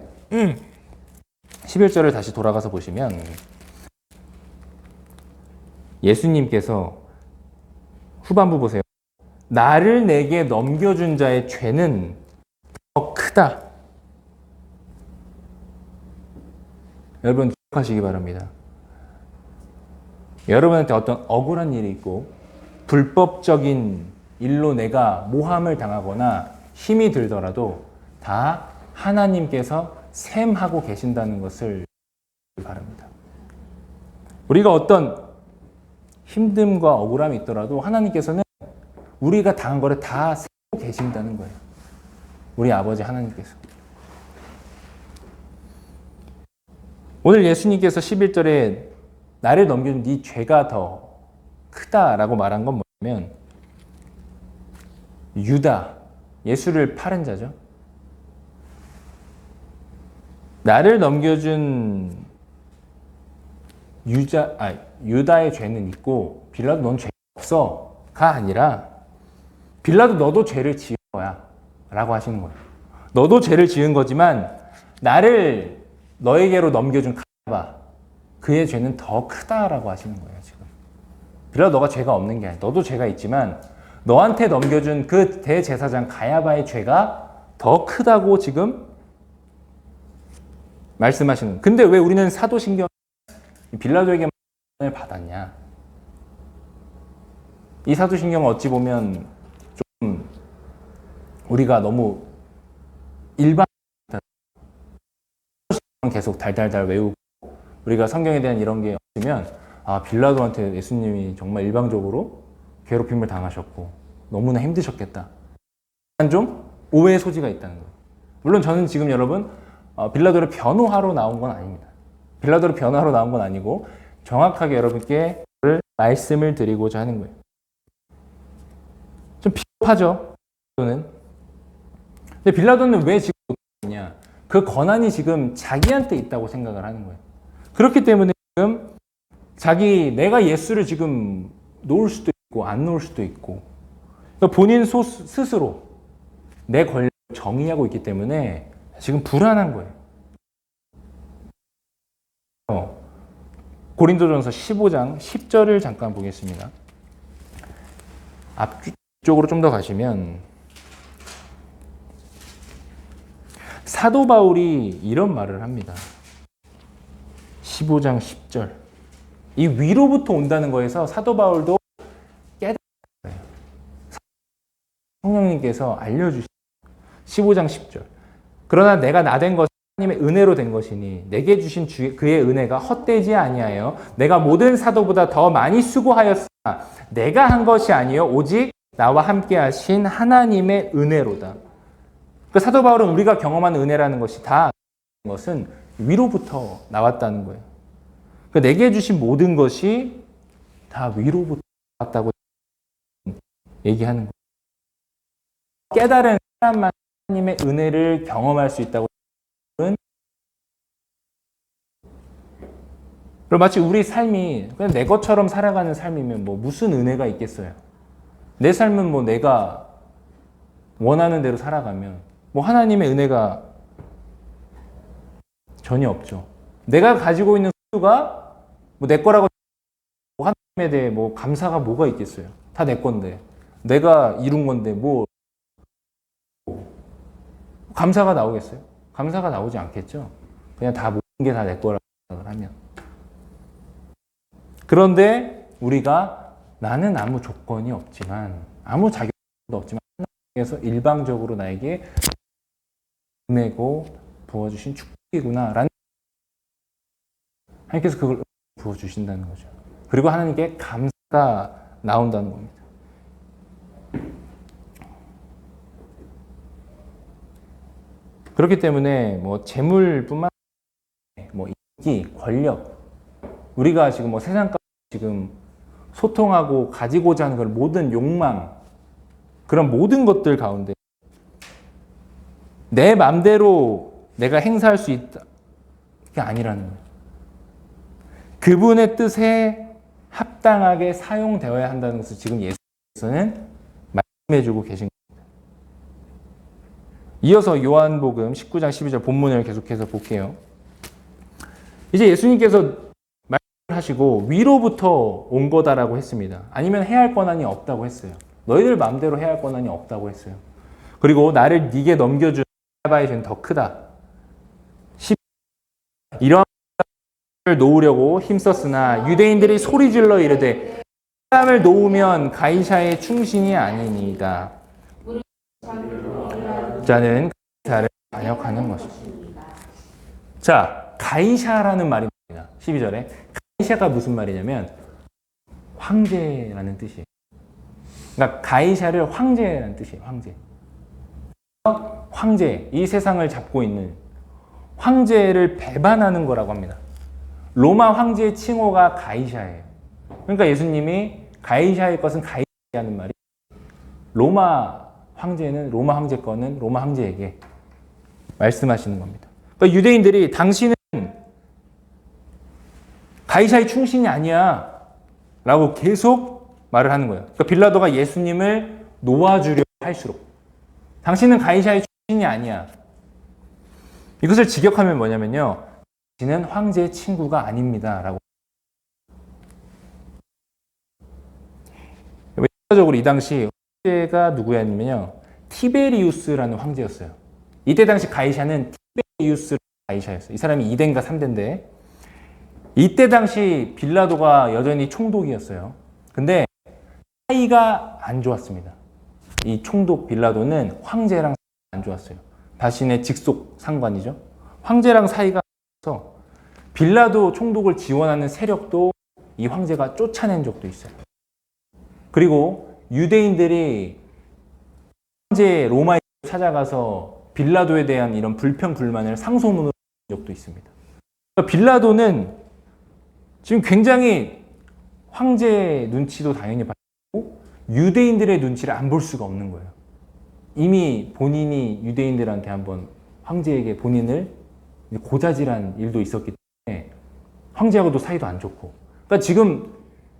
다시 돌아가서 보시면 예수님께서 후반부 보세요. 나를 내게 넘겨준 자의 죄는 더 크다. 여러분 기억하시기 바랍니다. 여러분한테 어떤 억울한 일이 있고 불법적인 일로 내가 모함을 당하거나 힘이 들더라도 다 하나님께서 셈하고 계신다는 것을 바랍니다. 우리가 어떤 힘듦과 억울함이 있더라도 하나님께서는 우리가 당한 거를 다 세고 계신다는 거예요. 우리 아버지 하나님께서. 오늘 예수님께서 11절에 나를 넘겨준 네 죄가 더 크다라고 말한 건 뭐냐면 유다, 예수를 팔은 자죠. 나를 넘겨준 유다의 죄는 있고 빌라도 넌 죄가 없어가 아니라 빌라도 너도 죄를 지은 거야 라고 하시는 거예요. 너도 죄를 지은 거지만 나를 너에게로 넘겨준 가야바, 그의 죄는 더 크다라고 하시는 거예요. 지금 빌라도 너가 죄가 없는 게 아니야. 너도 죄가 있지만 너한테 넘겨준 그 대제사장 가야바의 죄가 더 크다고 지금 말씀하시는 거예요. 근데 왜 우리는 사도신경 빌라도에게만 받았냐? 이 사도신경은 어찌 보면 좀 우리가 너무 일반 계속 달달달 외우고 우리가 성경에 대한 이런 게 없으면 빌라도한테 예수님이 정말 일방적으로 괴롭힘을 당하셨고 너무나 힘드셨겠다. 좀 오해의 소지가 있다는 거예요. 물론 저는 지금 여러분 빌라도를 변호하러 나온 건 아닙니다. 빌라도를 변호하러 나온 건 아니고 정확하게 여러분께 말씀을 드리고자 하는 거예요. 좀 비겁하죠. 빌라도는. 근데 빌라도는 왜 지금 못하냐? 그 권한이 지금 자기한테 있다고 생각을 하는 거예요. 그렇기 때문에 지금 내가 예수를 지금 놓을 수도 있고 안 놓을 수도 있고 그러니까 본인 스스로 내 권력을 정의하고 있기 때문에 지금 불안한 거예요. 고린도전서 15장 10절을 잠깐 보겠습니다. 앞쪽으로 좀 더 가시면 사도 바울이 이런 말을 합니다. 15장 10절. 이 위로부터 온다는 거에서 사도 바울도 깨달은 거예요. 성령님께서 알려주신 15장 10절. 그러나 내가 나된 것은 하나님의 은혜로 된 것이니 내게 주신 그의 은혜가 헛되지 아니하여 내가 모든 사도보다 더 많이 수고하였으나 내가 한 것이 아니요 오직 나와 함께 하신 하나님의 은혜로다. 그 사도 바울은 우리가 경험한 은혜라는 것이 다 것은 위로부터 나왔다는 거예요. 내게 주신 모든 것이 다 위로부터 나왔다고 얘기하는 거예요. 깨달은 사람만 하나님의 은혜를 경험할 수 있다고. 그리고 마치 우리 삶이 그냥 내 것처럼 살아가는 삶이면 뭐 무슨 은혜가 있겠어요? 내 삶은 뭐 내가 원하는 대로 살아가면 뭐 하나님의 은혜가 전혀 없죠. 내가 가지고 있는 소유가 뭐 내 거라고 하나님에 대해 뭐 감사가 뭐가 있겠어요? 다 내 건데 내가 이룬 건데 뭐 감사가 나오겠어요? 감사가 나오지 않겠죠. 그냥 다 모든 게 다 내 거라고 생각을 하면. 그런데 우리가 나는 아무 조건이 없지만 아무 자격도 없지만 하나님께서 일방적으로 나에게 은혜고 부어주신 축복이구나 라는 하나님께서 그걸 부어주신다는 거죠. 그리고 하나님께 감사가 나온다는 겁니다. 그렇기 때문에 뭐 재물뿐만 아니라 뭐 인기, 권력, 우리가 지금 뭐 세상과 지금 소통하고 가지고자 하는 그 모든 욕망, 그런 모든 것들 가운데 내 맘대로 내가 행사할 수 있다. 그게 아니라는 거예요. 그분의 뜻에 합당하게 사용되어야 한다는 것을 지금 예수님께서는 말씀해주고 계신 겁니다. 이어서 요한복음 19장 12절 본문을 계속해서 볼게요. 이제 예수님께서 말씀을 하시고 위로부터 온 거다라고 했습니다. 아니면 해야 할 권한이 없다고 했어요. 너희들 마음대로 해야 할 권한이 없다고 했어요. 그리고 나를 네게 넘겨준 바의 죄는 더 크다. 이러한 사람을 놓으려고 힘썼으나 유대인들이 소리질러 이르되 사람을 놓으면 가이사의 충신이 아니니이다. 자는 가이사를 반역하는 것입니다. 자, 가이사라는 말이 뭡니다. 12절에 가이사가 무슨 말이냐면 황제라는 뜻이에요. 그러니까 가이사를 황제라는 뜻이에요. 황제, 이 세상을 잡고 있는 황제를 배반하는 거라고 합니다. 로마 황제의 칭호가 가이사예요. 그러니까 예수님이 가이사의 것은 가이사라는 말이 로마 황제는 로마 황제 거는 로마 황제에게 말씀하시는 겁니다. 그러니까 유대인들이 당신은 가이사의 충신이 아니야 라고 계속 말을 하는 거예요. 그러니까 빌라도가 예수님을 놓아주려 할수록 당신은 가이사의 충신이 아니야. 이것을 직역하면 뭐냐면요. 당신은 황제의 친구가 아닙니다. 라고. 실질적으로 이 당시 황제가 누구였냐면요. 티베리우스라는 황제였어요. 이때 당시 가이사는 티베리우스 가이사였어요. 이 사람이 2대인가 3대인데 이때 당시 빌라도가 여전히 총독이었어요. 근데 사이가 안 좋았습니다. 이 총독 빌라도는 황제랑 안 좋았어요. 자신의 직속 상관이죠. 황제랑 사이가 안 좋아서 빌라도 총독을 지원하는 세력도 이 황제가 쫓아낸 적도 있어요. 그리고 유대인들이 황제 로마에 찾아가서 빌라도에 대한 이런 불평 불만을 상소문으로 한 적도 있습니다. 그러니까 빌라도는 지금 굉장히 황제 눈치도 당연히 받고 유대인들의 눈치를 안 볼 수가 없는 거예요. 이미 본인이 유대인들한테 한번 황제에게 본인을 고자질한 일도 있었기 때문에 황제하고도 사이도 안 좋고. 그러니까 지금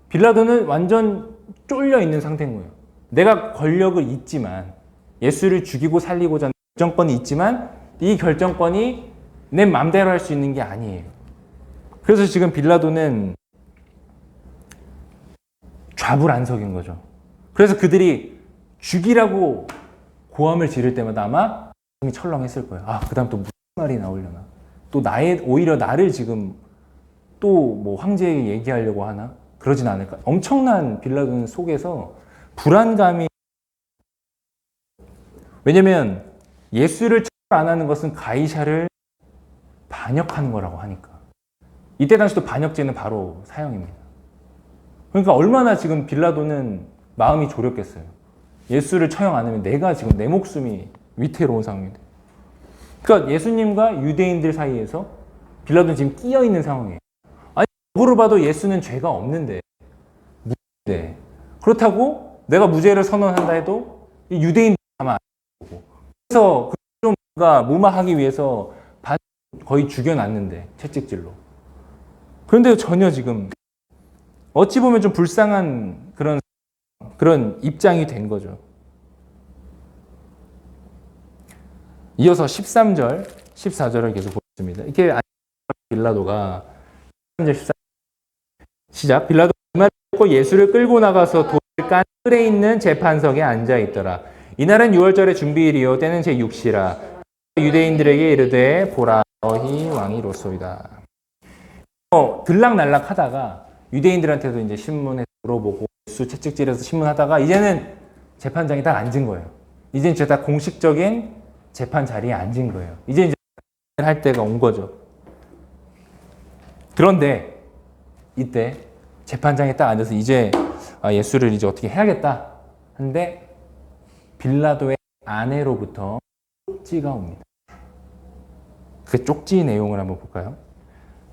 빌라도는 완전 쫄려 있는 상태인 거예요. 내가 권력을 잊지만, 예수를 죽이고 살리고자 하는 결정권이 있지만 이 결정권이 내 마음대로 할 수 있는 게 아니에요. 그래서 지금 빌라도는 좌불안석인 거죠. 그래서 그들이 죽이라고 고함을 지를 때마다 아마 철렁했을 거예요. 아, 그 다음 또 무슨 말이 나오려나? 또 오히려 나를 지금 또 뭐 황제에게 얘기하려고 하나? 그러진 않을까? 엄청난 빌라도는 속에서 불안감이. 왜냐면 예수를 처벌 안 하는 것은 가이사를 반역하는 거라고 하니까. 이때 당시도 반역죄는 바로 사형입니다. 그러니까 얼마나 지금 빌라도는 마음이 졸였겠어요. 예수를 처형 안 하면 내가 지금 내 목숨이 위태로운 상황인데. 그러니까 예수님과 유대인들 사이에서 빌라도는 지금 끼어 있는 상황이에요. 아니, 역으로 봐도 예수는 죄가 없는데, 무죄인데. 그렇다고 내가 무죄를 선언한다 해도 이 유대인들 가만 안 보고. 그래서 좀 무마하기 위해서 거의 죽여놨는데, 채찍질로. 그런데 전혀 지금 어찌 보면 좀 불쌍한 그런 입장이 된 거죠. 이어서 13절, 14절을 계속 보겠습니다. 이렇게 빌라도가 13절, 14절 시작. 빌라도가 이 말을 듣고 예수를 끌고 나가서 돌을 깐 뜰에 있는 재판석에 앉아 있더라. 이날은 유월절의 준비일이요 때는 제6시라. 유대인들에게 이르되 보라 너희 왕이로소이다. 들락날락 하다가 유대인들한테도 이제 신문에 물어보고 예수 채찍질해서 신문하다가 이제는 재판장에 딱 앉은 거예요. 이제 진짜 다 공식적인 재판 자리에 앉은 거예요. 이제 할 때가 온 거죠. 그런데 이때 재판장에 딱 앉아서 이제 예수를 이제 어떻게 해야겠다 하는데 빌라도의 아내로부터 쪽지가 옵니다. 그 쪽지 내용을 한번 볼까요?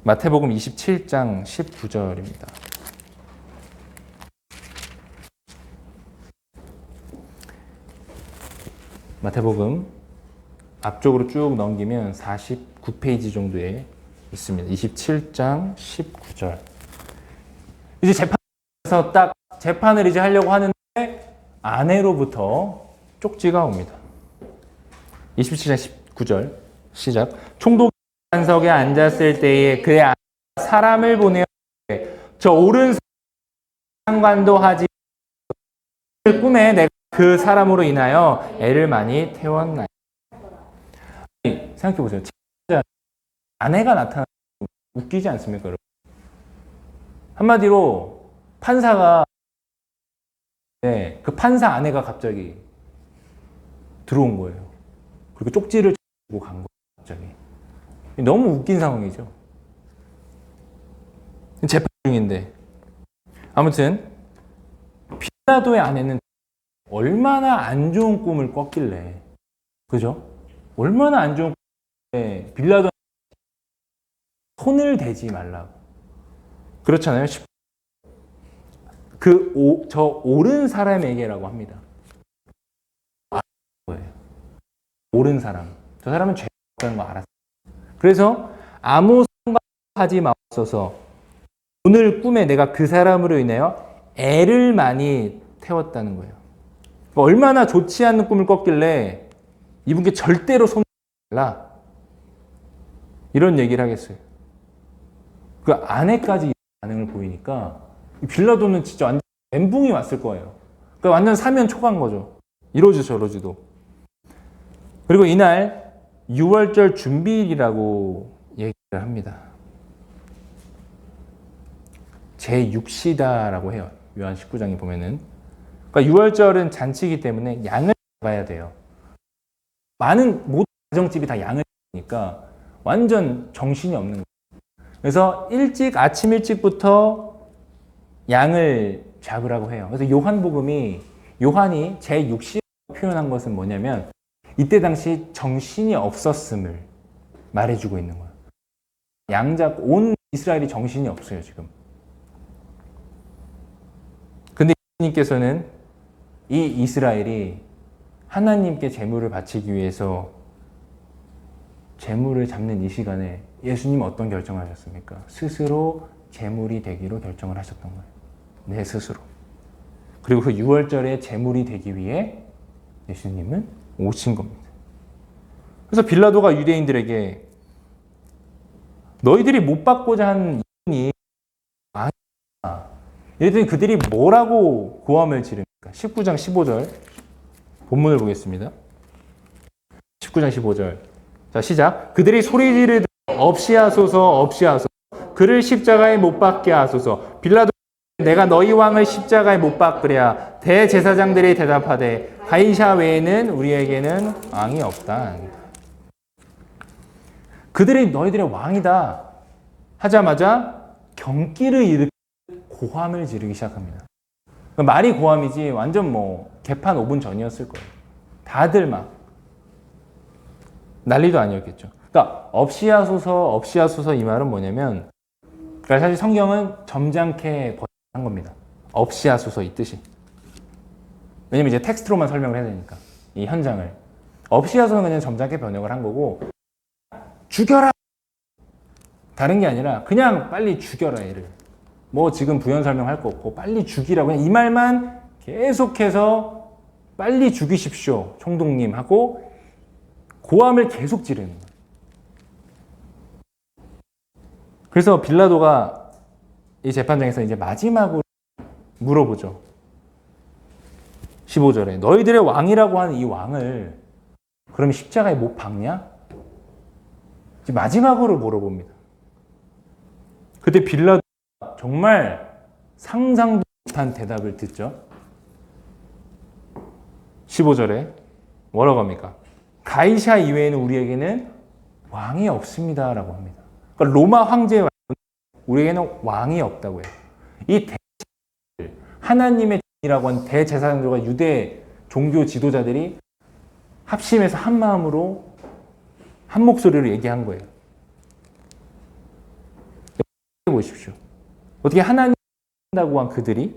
마태복음 27장 19절입니다. 마태복음 앞쪽으로 쭉 넘기면 49페이지 정도에 있습니다. 27장 19절. 이제 재판에서 딱 재판을 이제 하려고 하는데 아내로부터 쪽지가 옵니다. 27장 19절 시작. 총독이 반석에 앉았을 때에 그의 아내가 사람을 보내어 저 옳은 상관도 하지 꿈에 내가 그 사람으로 인하여 애를 많이 태웠나요? 생각해보세요. 진짜 아내가 나타나면 웃기지 않습니까? 여러분? 한마디로 판사가 그 판사 아내가 갑자기 들어온 거예요. 그리고 쪽지를 주고 간 거예요. 갑자기. 너무 웃긴 상황이죠. 재판 중인데. 아무튼 빌라도의 아내는 얼마나 안 좋은 꿈을 꿨길래, 그죠? 얼마나 안 좋은 꿈에 빌라도 손을 대지 말라고. 그렇잖아요. 저 옳은 사람에게라고 합니다. 거예요. 옳은 사람. 저 사람은 죄가 없다는 거 알았어요. 그래서 아무 상관하지 마옵소서. 오늘 꿈에 내가 그 사람으로 인하여 애를 많이 태웠다는 거예요. 얼마나 좋지 않은 꿈을 꿨길래 이분께 절대로 손을 말라. 이런 얘기를 하겠어요. 그 아내까지 반응을 보이니까 빌라도는 진짜 완전 멘붕이 왔을 거예요. 그러니까 완전 사면 초과한 거죠. 이러지 저러지도. 그리고 이날 6월절 준비일이라고 얘기를 합니다. 제6시다라고 해요. 요한 19장에 보면은. 그러니까 6월절은 잔치이기 때문에 양을 잡아야 돼요. 모든 가정집이 다 양을 잡으니까 완전 정신이 없는 거예요. 그래서 아침 일찍부터 양을 잡으라고 해요. 그래서 요한이 제6시라고 표현한 것은 뭐냐면 이때 당시 정신이 없었음을 말해주고 있는 거예요. 양 잡고 온 이스라엘이 정신이 없어요, 지금. 근데 예수님께서는 이 이스라엘이 하나님께 제물을 바치기 위해서 제물을 잡는 이 시간에 예수님 어떤 결정을 하셨습니까? 스스로 제물이 되기로 결정을 하셨던 거예요. 내 스스로. 그리고 그 6월절에 제물이 되기 위해 예수님은 오신 겁니다. 그래서 빌라도가 유대인들에게 너희들이 못 받고자 한 이유니 아니야. 이랬더니 그들이 뭐라고 고함을 지릅니까? 19장 15절 본문을 보겠습니다. 19장 15절. 자, 시작. 그들이 소리 지르되 없이 하소서 없이 하소서 그를 십자가에 못 박게 하소서. 빌라도 내가 너희 왕을 십자가에 못 박으랴. 대제사장들이 대답하되 가이사 외에는 우리에게는 왕이 없다. 그들이 너희들의 왕이다 하자마자 경기를 일으키고 고함을 지르기 시작합니다. 말이 고함이지 완전 뭐 개판 5분 전이었을 거예요. 다들 막 난리도 아니었겠죠. 그러니까 없이 하소서 이 말은 뭐냐면 그러니까 사실 성경은 점잖게 번역한 겁니다. 없이 하소서 이 뜻이. 왜냐면 이제 텍스트로만 설명을 해야 되니까 이 현장을. 없이 하소서는 그냥 점잖게 번역을 한 거고 죽여라! 다른 게 아니라 그냥 빨리 죽여라 얘를. 뭐 지금 부연 설명할 거 없고 빨리 죽이라고 그냥 이 말만 계속해서 빨리 죽이십시오 총독님 하고 고함을 계속 지르는 거예요. 그래서 빌라도가 이 재판장에서 이제 마지막으로 물어보죠. 15절에 너희들의 왕이라고 하는 이 왕을 그럼 십자가에 못 박냐? 마지막으로 물어봅니다. 그때 빌라도가 정말 상상도 못한 대답을 듣죠. 15절에 뭐라고 합니까? 가이사 이외에는 우리에게는 왕이 없습니다 라고 합니다. 그러니까 로마 황제의 우리에게는 왕이 없다고 해요. 이 하나님의 종이라고 한 대제사장들과 유대 종교 지도자들이 합심해서 한 마음으로 한 목소리로 얘기한 거예요. 보십시오. 어떻게 하나님 한다고 한 그들이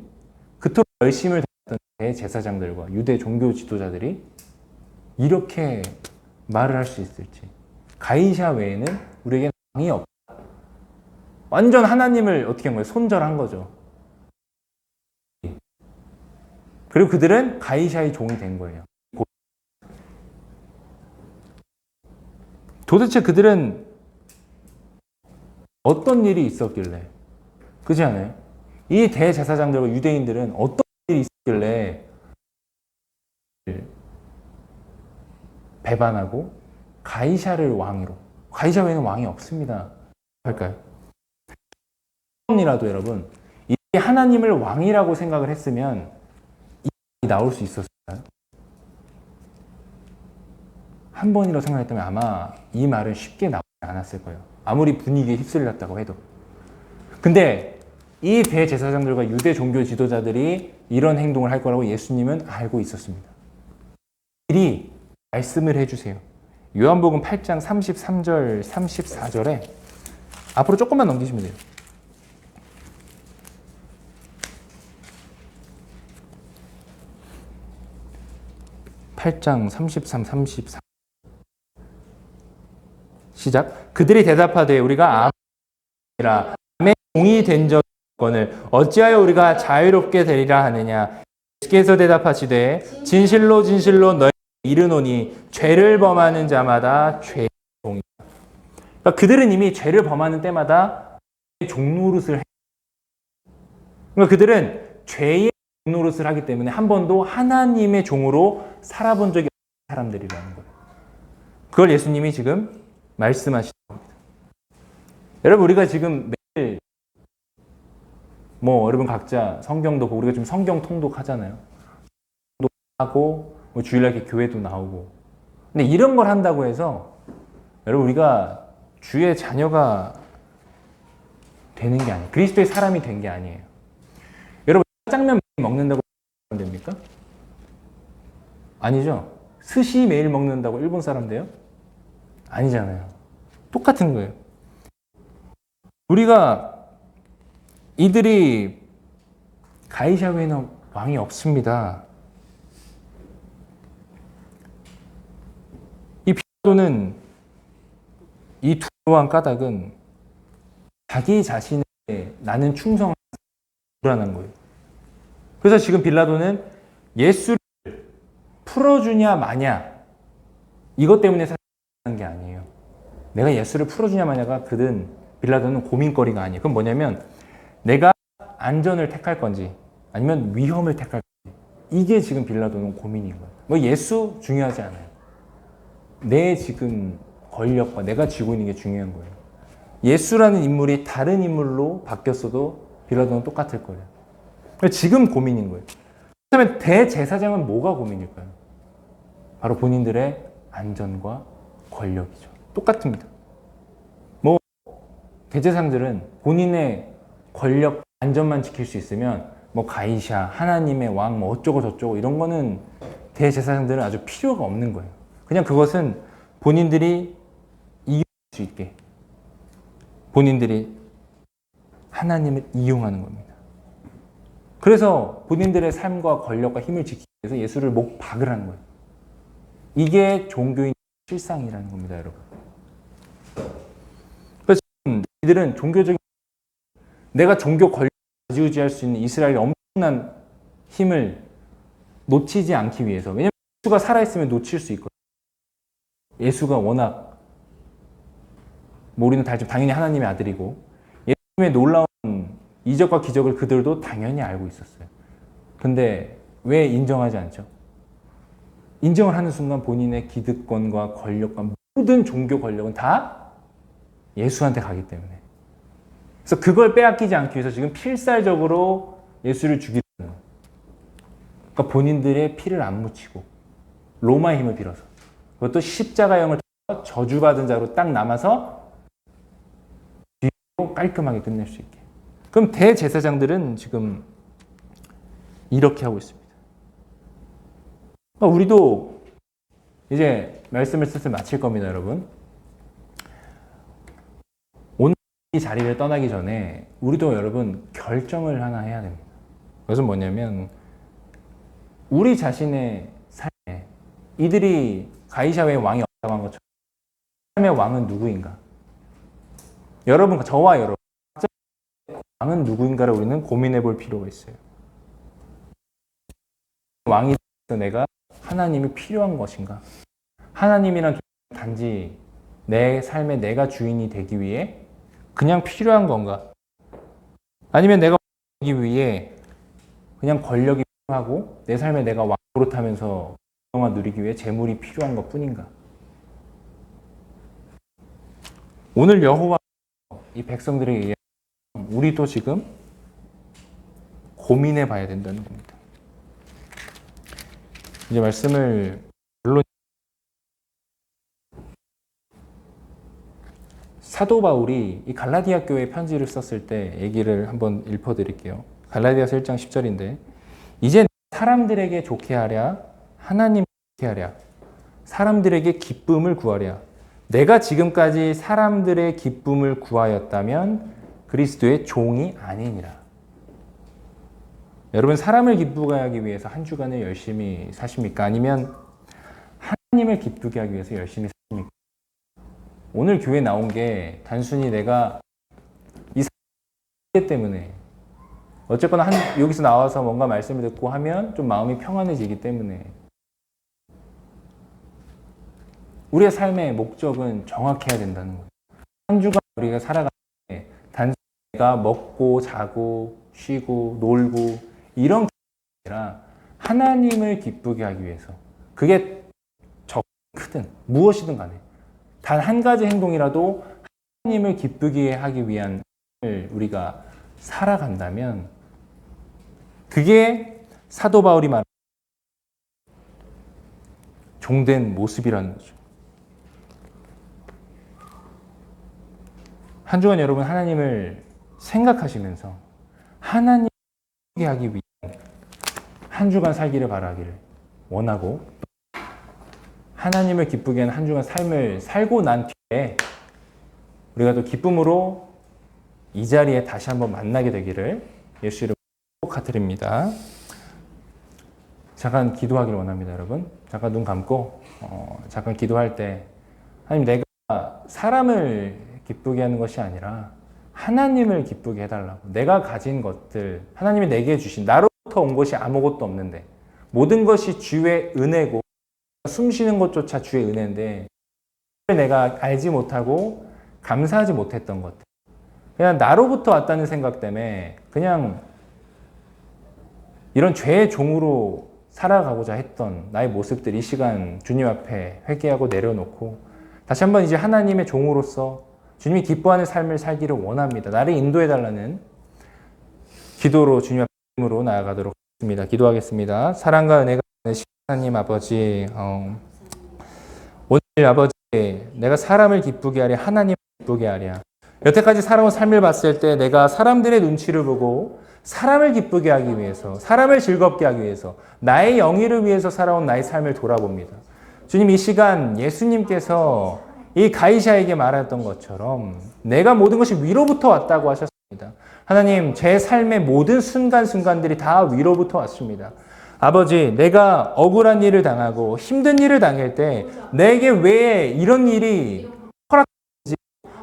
그토록 열심을 다했던 대제사장들과 유대 종교 지도자들이 이렇게 말을 할 수 있을지. 가이사 외에는 우리에게는 왕이 없다. 완전 하나님을 어떻게 한 거예요? 손절한 거죠. 그리고 그들은 가이사의 종이 된 거예요. 도대체 그들은 어떤 일이 있었길래, 그렇지 않아요? 이 대제사장들과 유대인들은 어떤 일이 있었길래 배반하고 가이사를 왕으로, 가이사 외에는 왕이 없습니다 할까요? 이라도 여러분, 이 하나님을 왕이라고 생각을 했으면 이 말이 나올 수 있었을까요? 한 번이라도 생각했다면 아마 이 말은 쉽게 나오지 않았을 거예요. 아무리 분위기에 휩쓸렸다고 해도. 근데 이 대제사장들과 유대 종교 지도자들이 이런 행동을 할 거라고 예수님은 알고 있었습니다. 미리 말씀을 해주세요. 요한복음 8장 33절, 34절에 앞으로 조금만 넘기시면 돼요. (8장) 33, 34 시작. 그들이 대답하되 우리가 아니라 암의 종이 된 적건을 어찌하여 우리가 자유롭게 되리라 하느냐. 예수께서 대답하시되 진실로 진실로 너희 이르노니 죄를 범하는 자마다 죄의 종이다. 그러니까 그들은 이미 죄를 범하는 때마다 종노릇을 해. 그러니까 그들은 죄의 종노릇을 하기 때문에 한 번도 하나님의 종으로 살아본 적이 없는 사람들이라는 거예요. 그걸 예수님이 지금 말씀하시는 겁니다. 여러분, 우리가 지금 매일 여러분 각자 성경도 보고 우리가 지금 성경 통독하잖아요. 하고 주일날 이렇게 교회도 나오고. 근데 이런 걸 한다고 해서 여러분 우리가 주의 자녀가 되는 게 아니에요. 그리스도의 사람이 된 게 아니에요. 여러분 짜장면 매일 먹는다고 됩니까? 아니죠. 스시 매일 먹는다고 일본 사람 돼요? 아니잖아요. 똑같은 거예요. 우리가 이들이 가이사 외에는 왕이 없습니다. 이 빌라도는 이 두려워한 까닭은 자기 자신에 나는 충성한 불안한 거예요. 그래서 지금 빌라도는 예수를 풀어주냐 마냐 이것 때문에 사는 게 아니에요. 내가 예수를 풀어주냐 마냐가 빌라도는 고민거리가 아니에요. 그럼 뭐냐면 내가 안전을 택할 건지 아니면 위험을 택할 건지 이게 지금 빌라도는 고민인 거예요. 뭐 예수 중요하지 않아요. 내 지금 권력과 내가 쥐고 있는 게 중요한 거예요. 예수라는 인물이 다른 인물로 바뀌었어도 빌라도는 똑같을 거예요. 지금 고민인 거예요. 그렇다면 대제사장은 뭐가 고민일까요? 바로 본인들의 안전과 권력이죠. 똑같습니다. 뭐 대제사장들은 본인의 권력, 안전만 지킬 수 있으면 뭐 가이샤, 하나님의 왕, 뭐 어쩌고 저쩌고 이런 거는 대제사장들은 아주 필요가 없는 거예요. 그냥 그것은 본인들이 이용할 수 있게 본인들이 하나님을 이용하는 겁니다. 그래서 본인들의 삶과 권력과 힘을 지키기 위해서 예수를 목 박으라는 거예요. 이게 종교인 실상이라는 겁니다, 여러분. 그래서 이들은 종교적인 내가 종교 권력을 좌지우지할 수 있는 이스라엘의 엄청난 힘을 놓치지 않기 위해서, 왜냐하면 예수가 살아있으면 놓칠 수 있거든요. 예수가 워낙 우리는 다 당연히 하나님의 아들이고 예수님의 놀라운 이적과 기적을 그들도 당연히 알고 있었어요. 근데 왜 인정하지 않죠? 인정을 하는 순간 본인의 기득권과 권력과 모든 종교 권력은 다 예수한테 가기 때문에. 그래서 그걸 빼앗기지 않기 위해서 지금 필살적으로 예수를 죽이는 거예요. 그러니까 본인들의 피를 안 묻히고 로마의 힘을 빌어서 그것도 십자가형을 통해서 저주받은 자로 딱 남아서 깔끔하게 끝낼 수 있게. 그럼 대제사장들은 지금 이렇게 하고 있습니다. 우리도 이제 말씀을 슬슬 마칠 겁니다, 여러분. 오늘 이 자리를 떠나기 전에 우리도 여러분 결정을 하나 해야 됩니다. 그것은 뭐냐면 우리 자신의 삶에 이들이 가이사의 왕이 없다고 한 것처럼 삶의 왕은 누구인가? 여러분, 저와 여러분 왕은 누구인가를 우리는 고민해 볼 필요가 있어요. 왕이 돼서 내가 하나님이 필요한 것인가? 하나님이란 단지 내 삶에 내가 주인이 되기 위해 그냥 필요한 건가? 아니면 내가 되기 위해 그냥 권력이 필요하고 내 삶에 내가 왕 노릇하면서 영화 누리기 위해 재물이 필요한 것 뿐인가? 오늘 여호와 이 백성들에게 얘기하는 우리도 지금 고민해 봐야 된다는 겁니다. 이제 말씀을 결론 사도 바울이 이 갈라디아 교회에 편지를 썼을 때 얘기를 한번 읽어드릴게요. 갈라디아서 1장 10절인데 이제 사람들에게 좋게 하랴 하나님 좋게 하랴 사람들에게 기쁨을 구하랴 내가 지금까지 사람들의 기쁨을 구하였다면 그리스도의 종이 아니니라. 여러분 사람을 기쁘게 하기 위해서 한 주간을 열심히 사십니까? 아니면 하나님을 기쁘게 하기 위해서 열심히 사십니까? 오늘 교회 나온 게 단순히 내가 이 사람 때문에 어쨌거나 여기서 나와서 뭔가 말씀을 듣고 하면 좀 마음이 평안해지기 때문에 우리의 삶의 목적은 정확해야 된다는 거예요. 한 주간 우리가 살아가는 게 단순히 내가 먹고 자고 쉬고 놀고 이런 게 아니라 하나님을 기쁘게 하기 위해서 그게 적든 크든 무엇이든 간에 단 한 가지 행동이라도 하나님을 기쁘게 하기 위한 우리가 살아간다면 그게 사도 바울이 말하는 종된 모습이라는 거죠. 한 주간 여러분 하나님을 생각하시면서 하나님을 기쁘게 하기 위해 한 주간 살기를 바라기를 원하고 하나님을 기쁘게 하는 한 주간 삶을 살고 난 뒤에 우리가 또 기쁨으로 이 자리에 다시 한번 만나게 되기를 예수 이름으로 축복드립니다. 잠깐 기도하기를 원합니다, 여러분. 잠깐 눈 감고 잠깐 기도할 때 하나님 내가 사람을 기쁘게 하는 것이 아니라 하나님을 기쁘게 해달라고. 내가 가진 것들, 하나님이 내게 주신, 나로부터 온 것이 아무것도 없는데 모든 것이 주의 은혜고 숨 쉬는 것조차 주의 은혜인데 내가 알지 못하고 감사하지 못했던 것들, 그냥 나로부터 왔다는 생각 때문에 그냥 이런 죄의 종으로 살아가고자 했던 나의 모습들이 이 시간 주님 앞에 회개하고 내려놓고 다시 한번 이제 하나님의 종으로서 주님이 기뻐하는 삶을 살기를 원합니다. 나를 인도해달라는 기도로 주님 앞으로 나아가도록 하겠습니다. 기도하겠습니다. 사랑과 은혜가 많으신 하나님 아버지, 오늘 아버지 내가 사람을 기쁘게 하랴 하나님을 기쁘게 하랴. 여태까지 살아온 삶을 봤을 때 내가 사람들의 눈치를 보고 사람을 기쁘게 하기 위해서, 사람을 즐겁게 하기 위해서, 나의 영예를 위해서 살아온 나의 삶을 돌아봅니다. 주님, 이 시간 예수님께서 이 가이샤에게 말했던 것처럼 내가 모든 것이 위로부터 왔다고 하셨습니다. 하나님, 제 삶의 모든 순간순간들이 다 위로부터 왔습니다. 아버지, 내가 억울한 일을 당하고 힘든 일을 당할 때 내게 왜 이런 일이 허락되는지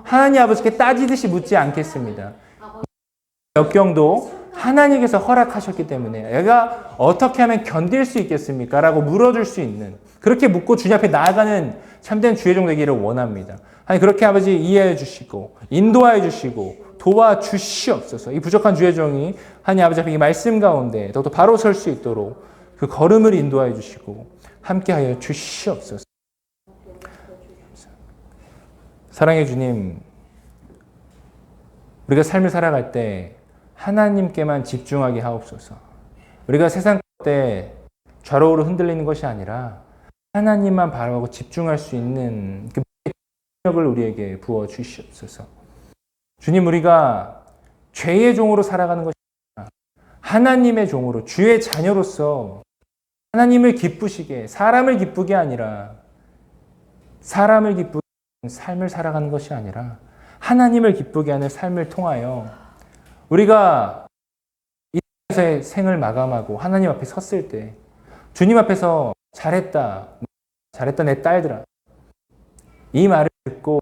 하나님 아버지께 따지듯이 묻지 않겠습니다. 역경도 하나님께서 허락하셨기 때문에 내가 어떻게 하면 견딜 수 있겠습니까? 라고 물어줄 수 있는, 그렇게 묻고 주님 앞에 나아가는 참된 주의 종 되기를 원합니다. 하나님, 그렇게 아버지 이해해 주시고 인도하여 주시고 도와주시옵소서. 이 부족한 주의 종이 하나님 아버지 앞에 이 말씀 가운데 더욱더 바로 설 수 있도록 그 걸음을 인도하여 주시고 함께하여 주시옵소서. 사랑의 주님, 우리가 삶을 살아갈 때 하나님께만 집중하게 하옵소서. 우리가 세상 때 좌로우로 흔들리는 것이 아니라 하나님만 바라보고 집중할 수 있는 그 능력을 우리에게 부어 주시옵소서. 주님, 우리가 죄의 종으로 살아가는 것이 아니라 하나님의 종으로, 주의 자녀로서 하나님을 기쁘시게, 사람을 기쁘게 아니라 사람을 기쁘게 하는 삶을 살아가는 것이 아니라 하나님을 기쁘게 하는 삶을 통하여 우리가 이 땅에서의 생을 마감하고 하나님 앞에 섰을 때 주님 앞에서 잘했다, 잘했다 내 딸들아, 이 말을 듣고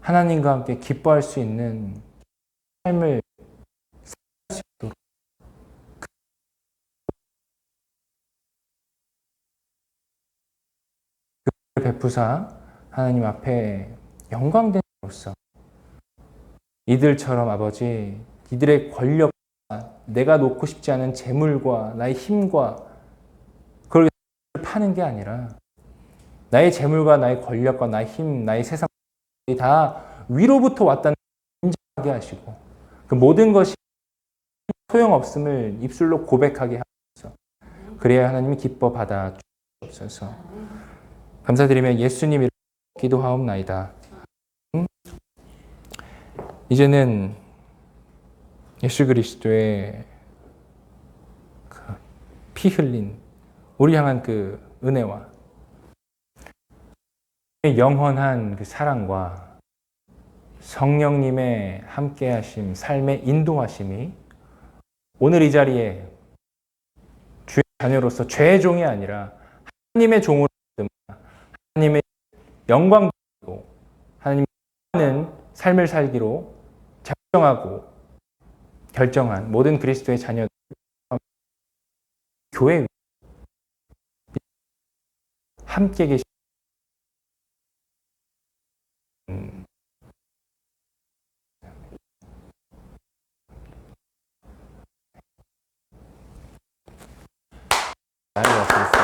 하나님과 함께 기뻐할 수 있는 삶을 살 수 있도록 그 베푸사 하나님 앞에 영광된 자로서 이들처럼 아버지, 이들의 권력과 내가 놓고 싶지 않은 재물과 나의 힘과 그걸 파는 게 아니라 나의 재물과 나의 권력과 나의 힘, 나의 세상 다 위로부터 왔다는 걸 인정하게 하시고 그 모든 것이 소용없음을 입술로 고백하게 하셔서 그래야 하나님이 기뻐 받아 주옵소서. 감사드리며 예수님 이름으로 기도하옵나이다. 이제는 예수 그리스도의 그 피 흘린 우리 향한 그 은혜와 영원한 그 사랑과 성령님의 함께하심, 삶의 인도하심이 오늘 이 자리에 주의 자녀로서 죄의 종이 아니라 하나님의 종으로 하나님의 영광 받고 하나님의 삶을 살기로 작정하고 결정한 모든 그리스도의 자녀들 교회 함께 계신 나를 왔습니다.